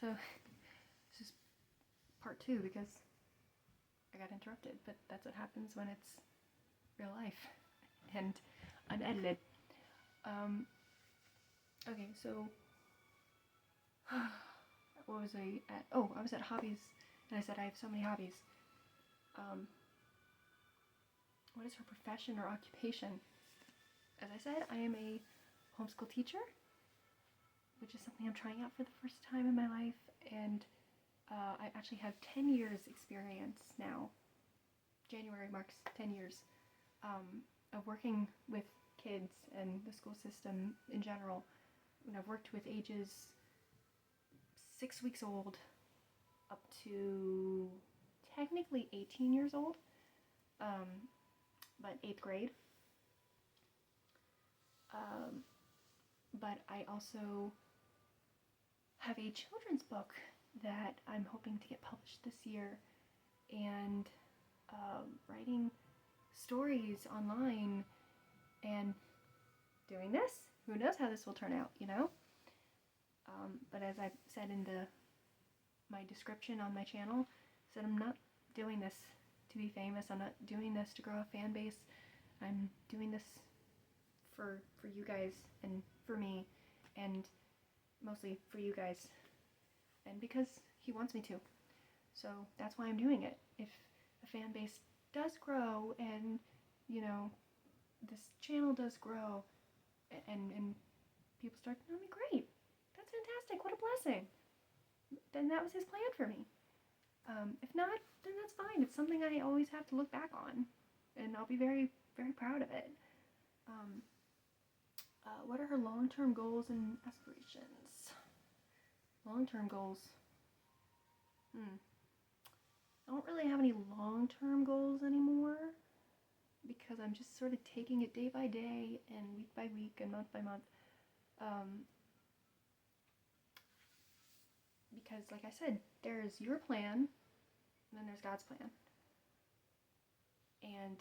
So this is part 2 because I got interrupted, but that's what happens when it's real life and unedited. Okay, so what was I at? Oh, I was at hobbies, and I said I have so many hobbies. What is her profession or occupation? As I said, I am a homeschool teacher, which is something I'm trying out for the first time in my life, and I actually have 10 years experience now. January marks 10 years of working with kids and the school system in general. And I've worked with ages 6 weeks old up to technically 18 years old, but 8th grade. But I also have a children's book that I'm hoping to get published this year, and writing stories online and doing this. Who knows how this will turn out, you know? But as I said in my description on my channel, I said I'm not doing this to be famous. I'm not doing this to grow a fan base. I'm doing this for you guys and for me, and mostly for you guys, and because he wants me to. So that's why I'm doing it. If the fan base does grow and, you know, this channel does grow and people start to know me, great. That's fantastic. What a blessing. Then that was his plan for me. If not, then that's fine. It's something I always have to look back on, and I'll be very, very proud of it. What are her long-term goals and aspirations? Long-term goals. I don't really have any long-term goals anymore because I'm just sort of taking it day by day and week by week and month by month. Because, like I said, there's your plan and then there's God's plan. And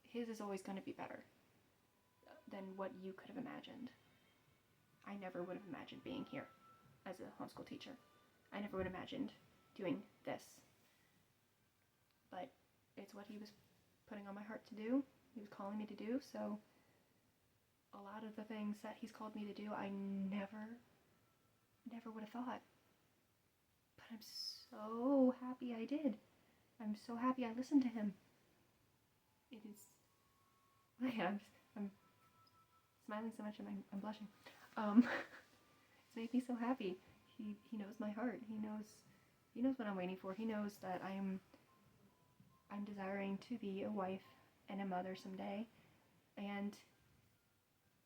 his is always going to be better than what you could have imagined. I never would have imagined being here as a homeschool teacher. I never would have imagined doing this. But it's what he was putting on my heart to do. He was calling me to do. So a lot of the things that he's called me to do, I never would have thought. But I'm so happy I did. I'm so happy I listened to him. It is... I'm smiling so much and I'm blushing. It's made me so happy. He knows my heart. He knows what I'm waiting for. He knows that I'm desiring to be a wife and a mother someday, and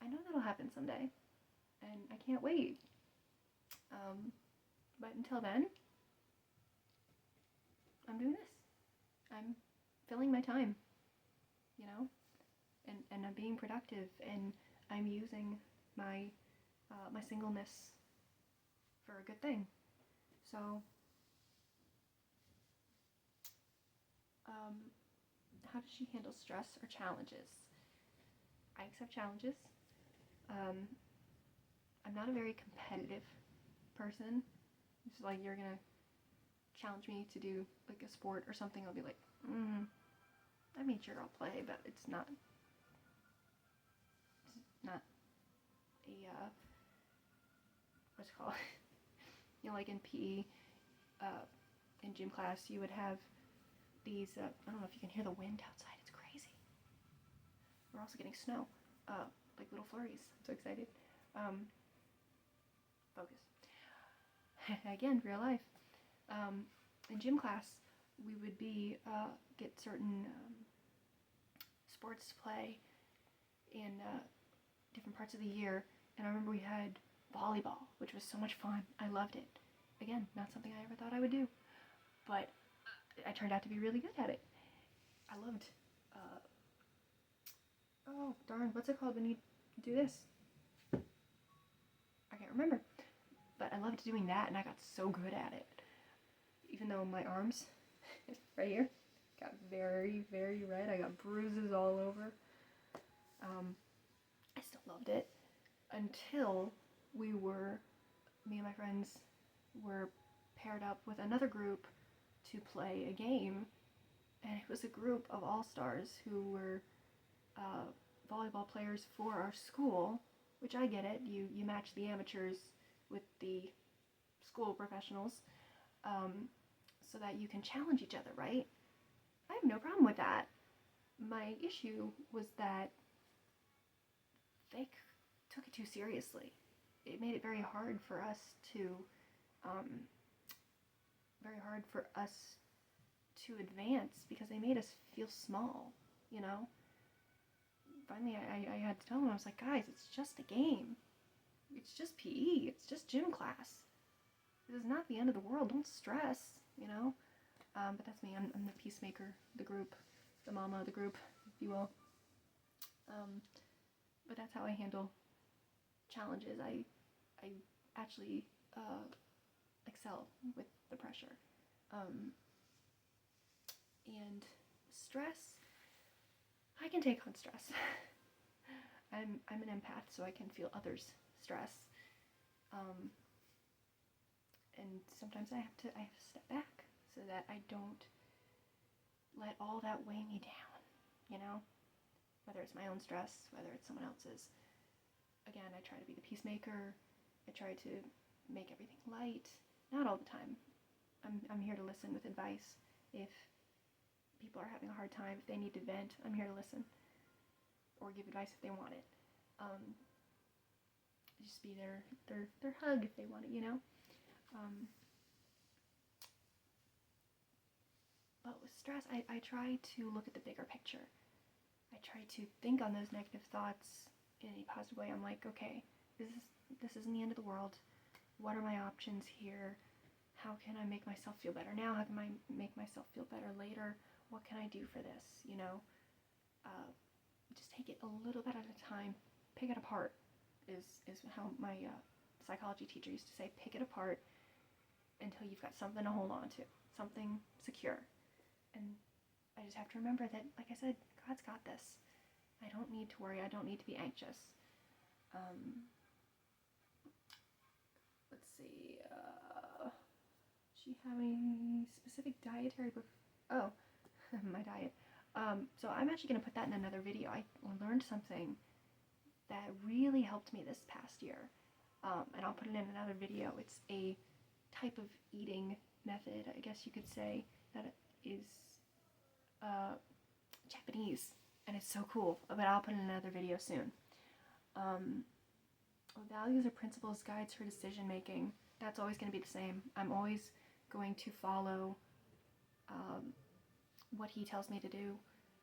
I know that'll happen someday, and I can't wait. But until then, I'm doing this. I'm filling my time, you know, and I'm being productive, and I'm using my my singleness for a good thing. So, how does she handle stress or challenges? I accept challenges. I'm not a very competitive person. It's like you're gonna challenge me to do like a sport or something, I'll be like, I mean, sure, I'll play, but it's not a what's it called? You know, like in PE, in gym class, you would have these. I don't know if you can hear the wind outside. It's crazy. We're also getting snow, like little flurries. I'm so excited. Focus. Again, real life. In gym class, we would get certain sports to play in different parts of the year, and I remember we had volleyball, which was so much fun. I loved it. Again, not something I ever thought I would do, but I turned out to be really good at it. I loved, oh darn, what's it called when you do this? I can't remember, but I loved doing that, and I got so good at it. Even though my arms, right here, got very, very red. I got bruises all over. I still loved it until me and my friends were paired up with another group to play a game, and it was a group of all-stars who were volleyball players for our school, which I get it. You match the amateurs with the school professionals, so that you can challenge each other, right? I have no problem with that. My issue was that they took it too seriously. It made it very hard for us to advance because they made us feel small, you know? Finally, I had to tell them, I was like, guys, it's just a game. It's just PE. It's just gym class. This is not the end of the world. Don't stress, you know? But that's me. I'm the peacemaker, the group, the mama of the group, if you will. But that's how I handle challenges. I actually excel with the pressure. And stress, I can take on stress. I'm an empath, so I can feel others' stress. And sometimes I have to step back so that I don't let all that weigh me down, you know? Whether it's my own stress, whether it's someone else's. Again, I try to be the peacemaker. I try to make everything light. Not all the time. I'm here to listen with advice. If people are having a hard time, if they need to vent, I'm here to listen. Or give advice if they want it. Just be their hug if they want it, you know? But with stress, I try to look at the bigger picture. I try to think on those negative thoughts in a positive way. I'm like, okay, this isn't the end of the world. What are my options here? How can I make myself feel better now? How can I make myself feel better later? What can I do for this? You know, just take it a little bit at a time. Pick it apart is how my psychology teacher used to say. Pick it apart until you've got something to hold on to, something secure. And I just have to remember that, like I said, God's got this. I don't need to worry. I don't need to be anxious. Let's see. She have any specific dietary? Oh, my diet. So I'm actually going to put that in another video. I learned something that really helped me this past year, and I'll put it in another video. It's a type of eating method, I guess you could say, that is Japanese, and it's so cool, but I'll put in another video soon. Values or principles, guides for decision making. That's always going to be the same. I'm always going to follow what he tells me to do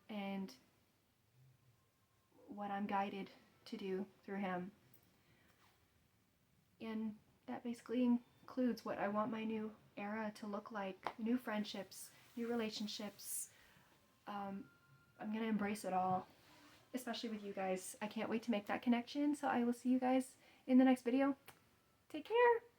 and what I'm guided to do through him. And that basically includes what I want my new era to look like. New friendships, new relationships. I'm going to embrace it all, especially with you guys. I can't wait to make that connection, so I will see you guys in the next video. Take care!